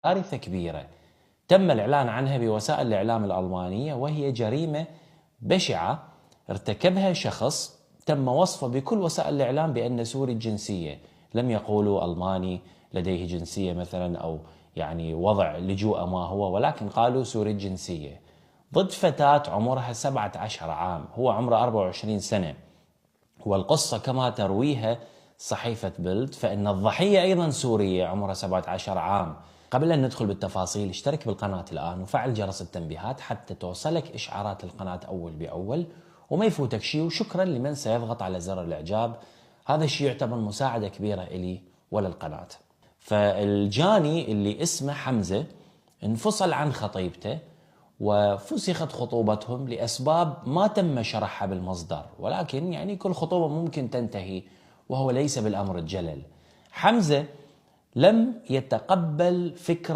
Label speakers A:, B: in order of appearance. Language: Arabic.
A: كارثة كبيرة تم الإعلان عنها بوسائل الإعلام الألمانية، وهي جريمة بشعة ارتكبها شخص تم وصفه بكل وسائل الإعلام بأنه سوري الجنسية. لم يقولوا ألماني لديه جنسية مثلا أو يعني وضع لجوء ما هو، ولكن قالوا سوري الجنسية ضد فتاة عمرها 17 عام، هو عمره 24 سنة. والقصة كما ترويها صحيفة بيلد فإن الضحية أيضا سورية عمرها 17 عام. قبل أن ندخل بالتفاصيل اشترك بالقناة الآن وفعل جرس التنبيهات حتى توصلك إشعارات القناة أول بأول وما يفوتك شيء، وشكرا لمن سيضغط على زر الإعجاب، هذا الشيء يعتبر مساعدة كبيرة إلي وللقناة. فالجاني اللي اسمه حمزة انفصل عن خطيبته وفسخت خطوبتهم لأسباب ما تم شرحها بالمصدر، ولكن يعني كل خطوبة ممكن تنتهي وهو ليس بالأمر الجلل. حمزة لم يتقبل فكرة